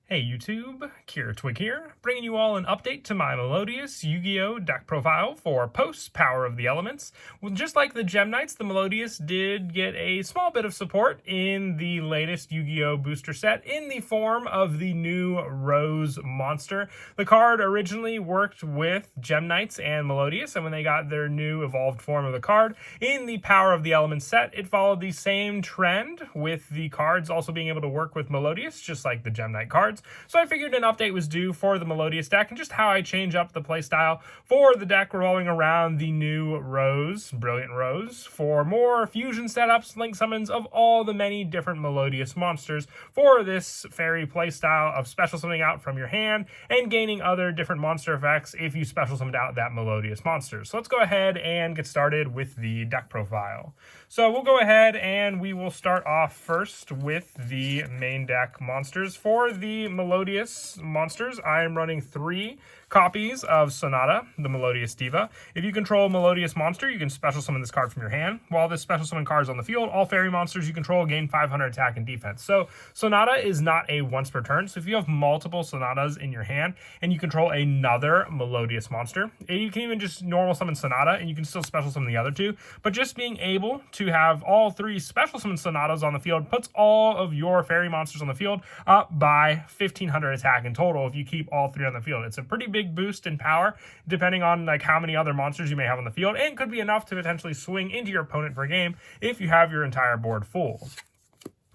Hey YouTube, Kira Twig here, bringing you all an update to my Melodious Yugioh deck profile for post-Power of the Elements. Well, just like the Gem Knights, the Melodious did get a small bit of support in the latest Yu-Gi-Oh! Booster set in the form of the new Rose monster. The card originally worked with Gem Knights and Melodious, and when they got their new evolved form of the card in the Power of the Elements set, it followed the same trend with the cards also being able to work with Melodious, just like the Gem Knight cards. So I figured an update was due for the Melodious deck and just how I change up the playstyle for the deck revolving around the new Rose, Brilliant Rose, for more fusion setups, link summons of all the many different Melodious monsters for this fairy playstyle of special summoning out from your hand and gaining other different monster effects if you special summoned out that Melodious monster. So let's go ahead and get started with the deck profile. So we'll go ahead and we will start off first with the main deck monsters. For the Melodious monsters, I am running 3 copies of Sonata, the Melodious Diva. If you control a Melodious monster, you can special summon this card from your hand. While this special summon card is on the field, all fairy monsters you control gain 500 attack and defense. So Sonata is not a once per turn. So if you have multiple Sonatas in your hand and you control another Melodious monster, you can even just normal summon Sonata and you can still special summon the other 2. But just being able to have all 3 special summon Sonatas on the field puts all of your fairy monsters on the field up by 1500 attack in total if you keep all 3 on the field. It's a pretty big boost in power depending on like how many other monsters you may have on the field, and could be enough to potentially swing into your opponent for a game if you have your entire board full.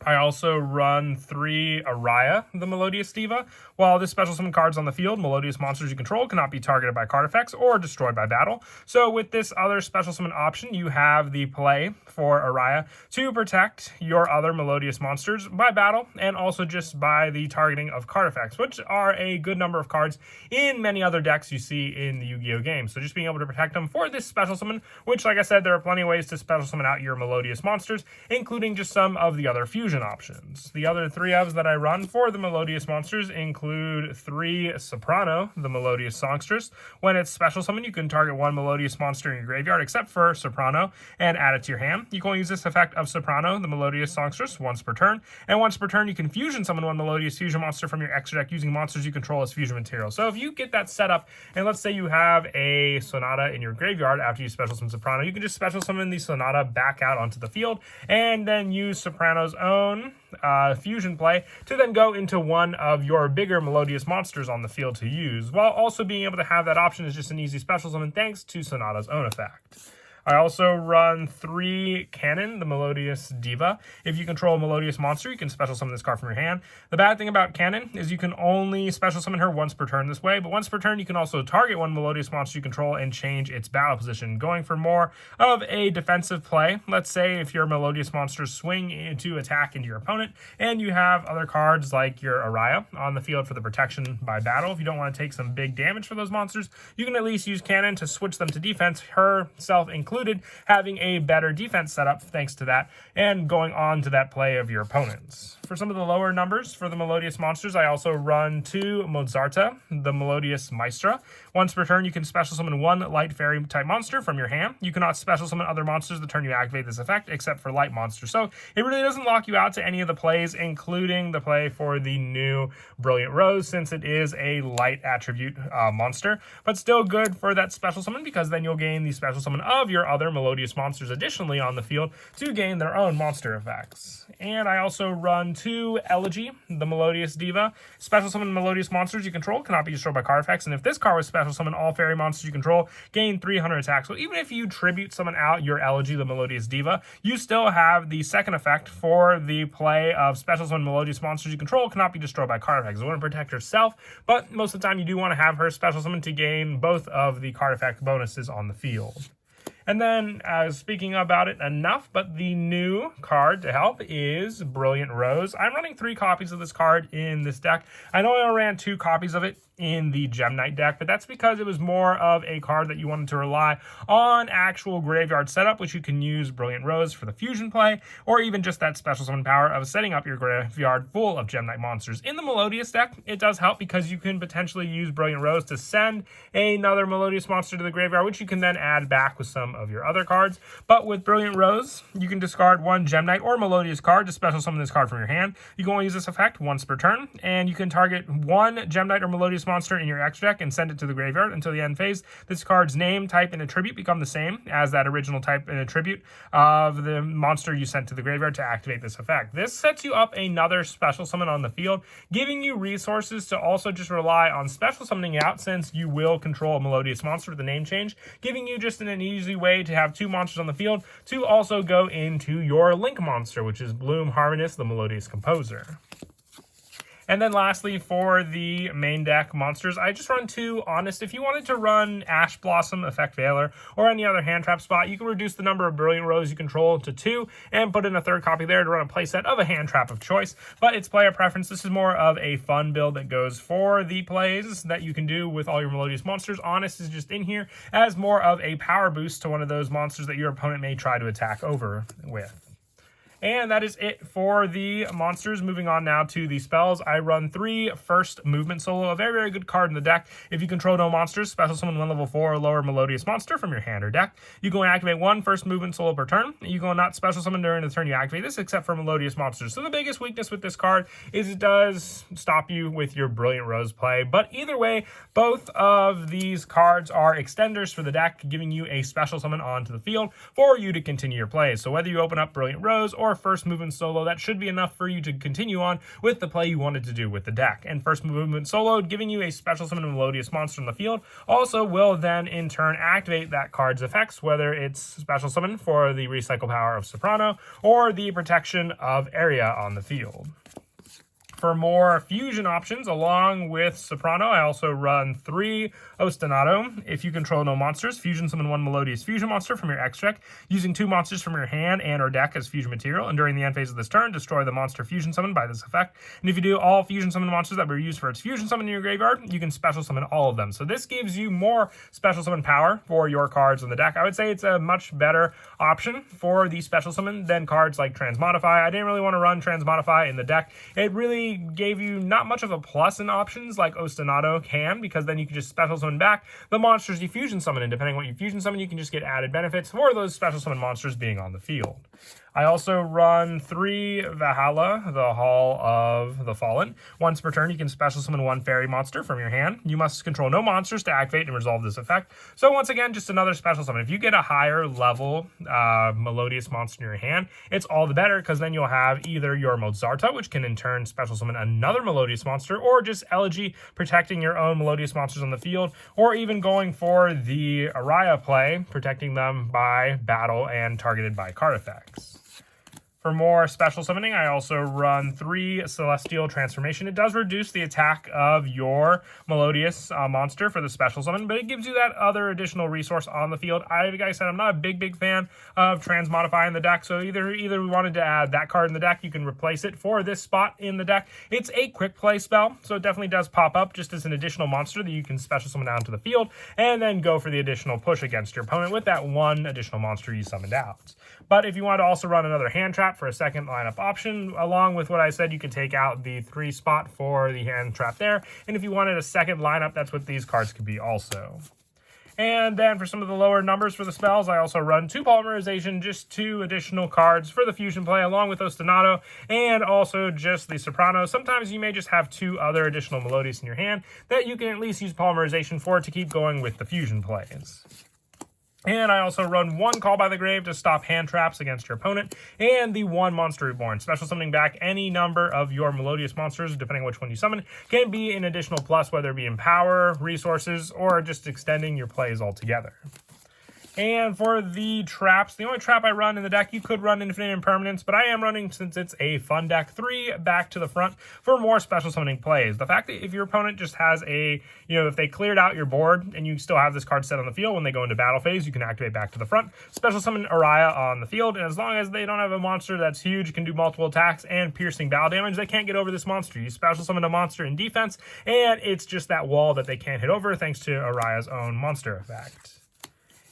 I also run 3 Araya, the Melodious Diva. While this special summon card's on the field, Melodious monsters you control cannot be targeted by card effects or destroyed by battle. So with this other special summon option, you have the play for Araya to protect your other Melodious monsters by battle and also just by the targeting of card effects, which are a good number of cards in many other decks you see in the Yu-Gi-Oh! Game. So just being able to protect them for this special summon, which like I said, there are plenty of ways to special summon out your Melodious monsters, including just some of the other fusion options. The other 3 evs that I run for the Melodious monsters include 3 Soprano, the Melodious Songstress. When it's special summon, you can target 1 Melodious monster in your graveyard except for Soprano and add it to your hand. You can only use this effect of Soprano, the Melodious Songstress, once per turn, and once per turn you can fusion summon 1 Melodious fusion monster from your extra deck using monsters you control as fusion material. So if you get that set up, and let's say you have a Sonata in your graveyard after you special summon Soprano, you can just special summon the Sonata back out onto the field and then use Soprano's own fusion play to then go into one of your bigger Melodious monsters on the field to use, while also being able to have that option as just an easy special summon thanks to Sonata's own effect. I also run 3 Cannon, the Melodious Diva. If you control a Melodious monster, you can special summon this card from your hand. The bad thing about Cannon is you can only special summon her once per turn this way, but once per turn you can also target 1 Melodious monster you control and change its battle position, going for more of a defensive play. Let's say if your Melodious monsters swing into attack into your opponent, and you have other cards like your Araya on the field for the protection by battle. If you don't want to take some big damage for those monsters, you can at least use Cannon to switch them to defense, herself included, having a better defense setup thanks to that, and going on to that play of your opponents. For some of the lower numbers for the Melodious monsters, I also run 2 Mozarta, the Melodious Maestra. Once per turn, you can special summon 1 light fairy type monster from your hand. You cannot special summon other monsters the turn you activate this effect, except for light monsters. So it really doesn't lock you out to any of the plays, including the play for the new Brilliant Rose, since it is a light attribute monster, but still good for that special summon because then you'll gain the special summon of your other Melodious monsters additionally on the field to gain their own monster effects. And I also run 2 Elegy, the Melodious Diva. Special summon Melodious monsters you control cannot be destroyed by card effects, and if this card was special summon, all fairy monsters you control gain 300 attack. So even if you tribute summon out your Elegy, the Melodious Diva, you still have the second effect for the play of special summon Melodious monsters you control cannot be destroyed by card effects. You want to protect herself, but most of the time you do want to have her special summon to gain both of the card effect bonuses on the field. And then, speaking about it enough, but the new card to help is Brilliant Rose. I'm running 3 copies of this card in this deck. I know I ran 2 copies of it in the Gem Knight deck, but that's because it was more of a card that you wanted to rely on actual graveyard setup, which you can use Brilliant Rose for the fusion play, or even just that special summon power of setting up your graveyard full of Gem Knight monsters. In the Melodious deck, it does help because you can potentially use Brilliant Rose to send another Melodious monster to the graveyard, which you can then add back with some of your other cards. But with Brilliant Rose, you can discard one Gem Knight or Melodious card to special summon this card from your hand. You can only use this effect once per turn, and you can target one Gem Knight or Melodious monster in your extra deck and send it to the graveyard until the end phase. This card's name, type, and attribute become the same as that original type and attribute of the monster you sent to the graveyard to activate this effect. This sets you up another special summon on the field, giving you resources to also just rely on special summoning out, since you will control a Melodious monster with the name change, giving you just an easy way to have two monsters on the field to also go into your Link monster, which is Bloom Harmonious, the Melodious Composer. And then lastly, for the main deck monsters, I just run two Honest. If you wanted to run Ash Blossom, Effect Veiler, or any other hand trap spot, you can reduce the number of Brilliant Rose you control to 2 and put in a third copy there to run a playset of a hand trap of choice. But it's player preference. This is more of a fun build that goes for the plays that you can do with all your Melodious monsters. Honest is just in here as more of a power boost to one of those monsters that your opponent may try to attack over with. And that is it for the monsters. Moving on now to the spells. I run 3 First Movement Solo, a very, very good card in the deck. If you control no monsters, special summon 1 level 4 or lower Melodious monster from your hand or deck. You go and activate 1 First Movement Solo per turn. You go and not special summon during the turn you activate this, except for Melodious monsters. So the biggest weakness with this card is it does stop you with your Brilliant Rose play. But either way, both of these cards are extenders for the deck, giving you a special summon onto the field for you to continue your plays. So whether you open up Brilliant Rose or First Movement Solo, that should be enough for you to continue on with the play you wanted to do with the deck. And First Movement Solo, giving you a special summon Melodious monster on the field, also will then in turn activate that card's effects, whether it's special summon for the recycle power of Soprano or the protection of area on the field. For more fusion options, along with Soprano, I also run 3 Ostinato. If you control no monsters, fusion summon 1 Melodious fusion monster from your extra deck, using 2 monsters from your hand and or deck as fusion material, and during the end phase of this turn, destroy the monster fusion summon by this effect. And if you do all fusion summon monsters that were used for its fusion summon in your graveyard, you can special summon all of them. So this gives you more special summon power for your cards in the deck. I would say it's a much better option for the special summon than cards like Transmodify. I didn't really want to run Transmodify in the deck. It really gave you not much of a plus in options like Ostinato can, because then you can just special summon back the monsters you fusion summon, and depending on what you fusion summon, you can just get added benefits for those special summon monsters being on the field. I also run 3 Valhalla, the Hall of the Fallen. Once per turn, you can special summon 1 fairy monster from your hand. You must control no monsters to activate and resolve this effect. So once again, just another special summon. If you get a higher level Melodious monster in your hand, it's all the better, because then you'll have either your Mozarta, which can in turn special summon another Melodious monster, or just Elegy, protecting your own Melodious monsters on the field, or even going for the Araya play, protecting them by battle and targeted by card effects. For more special summoning, I also run 3 Celestial Transformation. It does reduce the attack of your Melodious monster for the special summon, but it gives you that other additional resource on the field. Like I said, I'm not a big fan of Transmodify in the deck, so either we wanted to add that card in the deck, you can replace it for this spot in the deck. It's a quick play spell, so it definitely does pop up just as an additional monster that you can special summon out to the field, and then go for the additional push against your opponent with that 1 additional monster you summoned out. But if you want to also run another hand trap for a second lineup option, along with what I said, you can take out the 3 spot for the hand trap there. And if you wanted a second lineup, that's what these cards could be also. And then for some of the lower numbers for the spells, I also run 2 Polymerization, just 2 additional cards for the fusion play, along with Ostinato, and also just the Soprano. Sometimes you may just have 2 other additional Melodious in your hand that you can at least use Polymerization for to keep going with the fusion plays. And I also run 1 Call by the Grave to stop hand traps against your opponent, and the 1 Monster Reborn. Special summoning back any number of your Melodious monsters, depending on which one you summon, can be an additional plus, whether it be in power, resources, or just extending your plays altogether. And for the traps, the only trap I run in the deck, you could run Infinite Impermanence, but I am running, since it's a fun deck, 3 back to the front for more special summoning plays. The fact that if your opponent just has a, if they cleared out your board and you still have this card set on the field, when they go into battle phase, you can activate back to the front, special summon Araya on the field, and as long as they don't have a monster that's huge, can do multiple attacks and piercing battle damage, they can't get over this monster. You special summon a monster in defense, and it's just that wall that they can't hit over thanks to Araya's own monster effect.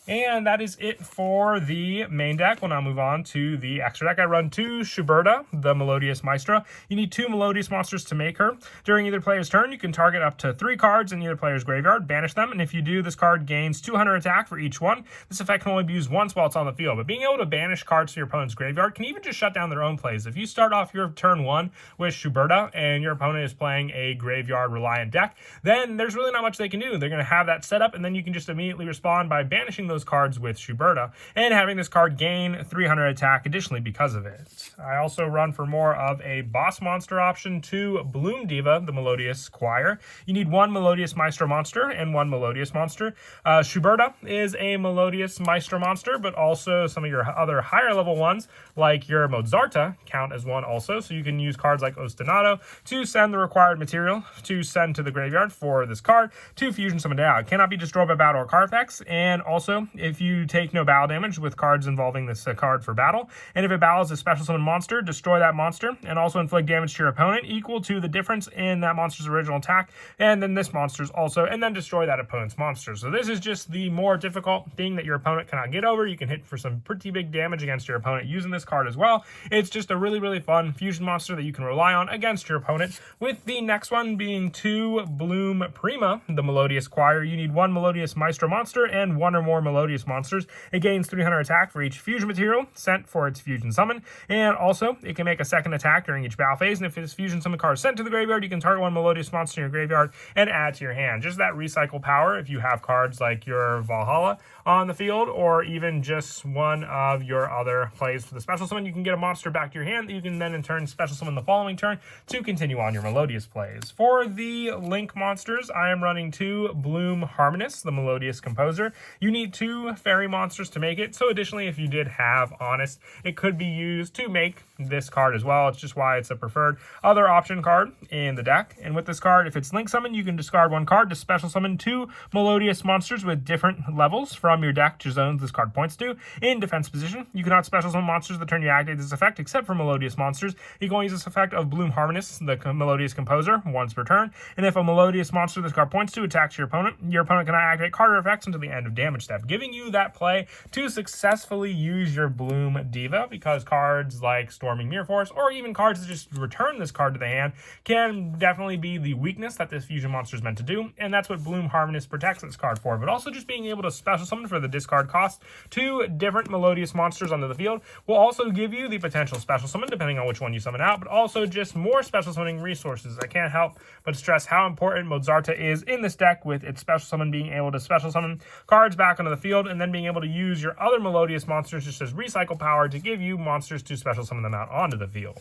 And that is it for the main deck. We'll now move on to the extra deck. I run 2 Schuberta, the Melodious Maestra. You need 2 Melodious monsters to make her. During either player's turn, you can target up to 3 cards in either player's graveyard, banish them, and if you do, this card gains 200 attack for each one. This effect can only be used once while it's on the field, but being able to banish cards to your opponent's graveyard can even just shut down their own plays. If you start off your turn 1 with Schuberta and your opponent is playing a graveyard-reliant deck, then there's really not much they can do. They're going to have that set up, and then you can just immediately respond by banishing those cards with Schuberta and having this card gain 300 attack additionally because of it. I also run, for more of a boss monster option, 2 Bloom Diva, the Melodious Choir. You need 1 Melodious Maestro monster and 1 Melodious monster. Schuberta is a Melodious Maestro monster, but also some of your other higher level ones, like your Mozarta, count as one also. So you can use cards like Ostinato to send the required material to send to the graveyard for this card to fusion summon it out. It cannot be destroyed by battle or card effects, and also if you take no battle damage with cards involving this card for battle, and if it battles a special summon monster, destroy that monster and also inflict damage to your opponent equal to the difference in that monster's original attack, and then this monster's also, and then destroy that opponent's monster. So this is just the more difficult thing that your opponent cannot get over. You can hit for some pretty big damage against your opponent using this card as well. It's just a really, really fun fusion monster that you can rely on against your opponent. With the next one being 2 Bloom Prima, the Melodious Choir. You need 1 Melodious Maestro monster and 1 or more Melodious monsters. It gains 300 attack for each fusion material sent for its fusion summon, and also it can make a second attack during each battle phase, and if its fusion summon card is sent to the graveyard, you can target 1 Melodious monster in your graveyard and add to your hand. Just that recycle power if you have cards like your Valhalla on the field, or even just one of your other plays for the special summon, you can get a monster back to your hand that you can then in turn special summon the following turn to continue on your Melodious plays. For the Link monsters, I am running 2 Bloom Harmonists, the Melodious Composer. You need 2 fairy monsters to make it, so additionally if you did have Honest, it could be used to make this card as well. It's just why it's a preferred other option card in the deck. And with this card, if it's Link Summon, you can discard 1 card to special summon 2 Melodious monsters with different levels from your deck to zones this card points to. In defense position, you cannot special summon monsters the turn you activate this effect except for Melodious monsters. You can only use this effect of Bloom Harmonists, the Melodious Composer, once per turn. And if a Melodious monster this card points to attacks your opponent cannot activate card or effects until the end of damage step, giving you that play to successfully use your Bloom Diva, because cards like Storming Mirror Force, or even cards that just return this card to the hand, can definitely be the weakness that this fusion monster is meant to do, and that's what Bloom Harmonist protects this card for. But also just being able to special summon for the discard cost 2 different Melodious monsters onto the field will also give you the potential special summon, depending on which one you summon out, but also just more special summoning resources. I can't help but stress how important Mozarta is in this deck, with its special summon being able to special summon cards back onto the field, and then being able to use your other Melodious monsters just as recycle power to give you monsters to special summon them out onto the field.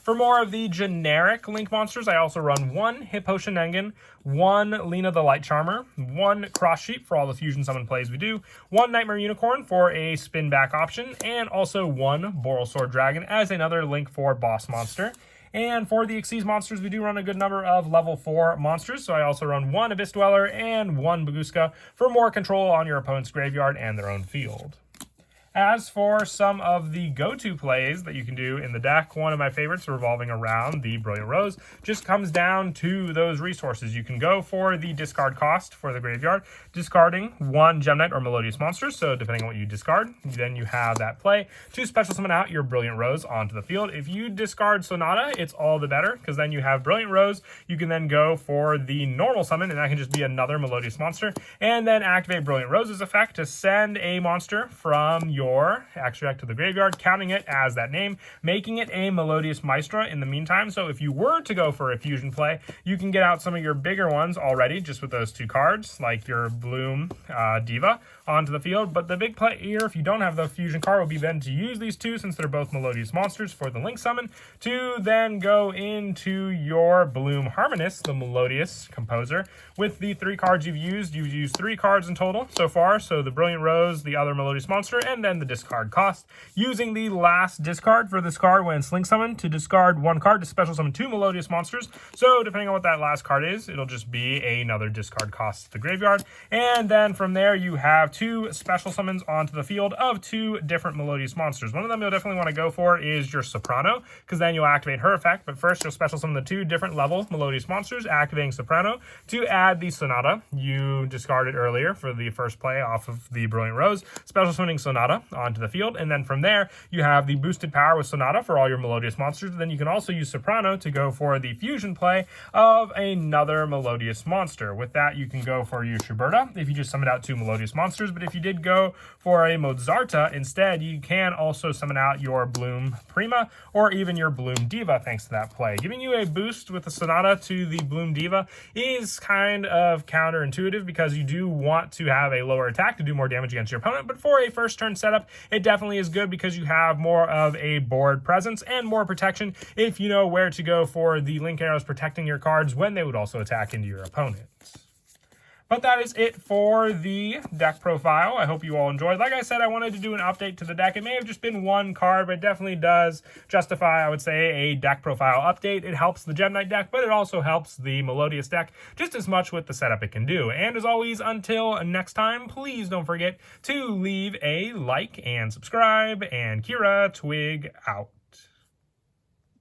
For more of the generic Link monsters, I also run 1 Hippo-Shenengan, 1 Lena the Light Charmer, 1 Cross Sheep for all the fusion summon plays we do, 1 Nightmare Unicorn for a spin back option, and also 1 Boral Sword Dragon as another Link 4 boss monster. And for the Xyz monsters, we do run a good number of level 4 monsters, so I also run 1 Abyss Dweller and 1 Baguska for more control on your opponent's graveyard and their own field. As for some of the go-to plays that you can do in the deck, one of my favorites revolving around the Brilliant Rose just comes down to those resources. You can go for the discard cost for the graveyard, discarding 1 Gem Knight or Melodious monster, so depending on what you discard, then you have that play to special summon out your Brilliant Rose onto the field. If you discard Sonata, it's all the better, because then you have Brilliant Rose. You can then go for the normal summon, and that can just be another Melodious monster, and then activate Brilliant Rose's effect to send a monster from your your extra deck to the graveyard, counting it as that name, making it a Melodious Maestra in the meantime. So if you were to go for a fusion play, you can get out some of your bigger ones already just with those 2 cards, like your Bloom Diva onto the field. But the big play here, if you don't have the fusion card, will be then to use these 2, since they're both Melodious monsters, for the Link summon, to then go into your Bloom Harmonist, the Melodious Composer. With the 3 cards you've used 3 cards in total so far. So the Brilliant Rose, the other Melodious monster, and then the discard cost. Using the last discard for this card when it's Link summoned to discard 1 card to special summon 2 Melodious monsters. So depending on what that last card is, it'll just be another discard cost to the graveyard. And then from there, you have 2 special summons onto the field of 2 different Melodious monsters. One of them you'll definitely want to go for is your Soprano, because then you'll activate her effect. But first, you'll special summon the 2 different level Melodious monsters, activating Soprano to add the Sonata you discarded earlier for the first play off of the Brilliant Rose, special summoning Sonata onto the field. And then from there, you have the boosted power with Sonata for all your Melodious monsters. Then you can also use Soprano to go for the fusion play of another Melodious monster. With that, you can go for your Schuberta if you just summoned out 2 Melodious monsters. But if you did go for a Mozarta instead, you can also summon out your Bloom Prima or even your Bloom Diva thanks to that play. Giving you a boost with the Sonata to the Bloom Diva is kind of counterintuitive, because you do want to have a lower attack to do more damage against your opponent. But for a first turn setup, it definitely is good, because you have more of a board presence and more protection if you know where to go for the Link arrows protecting your cards when they would also attack into your opponent. But that is it for the deck profile. I hope you all enjoyed. Like I said, I wanted to do an update to the deck. It may have just been 1 card, but it definitely does justify, I would say, a deck profile update. It helps the Gem Knight deck, but it also helps the Melodious deck just as much with the setup it can do. And as always, until next time, please don't forget to leave a like and subscribe. And Kira Twig out.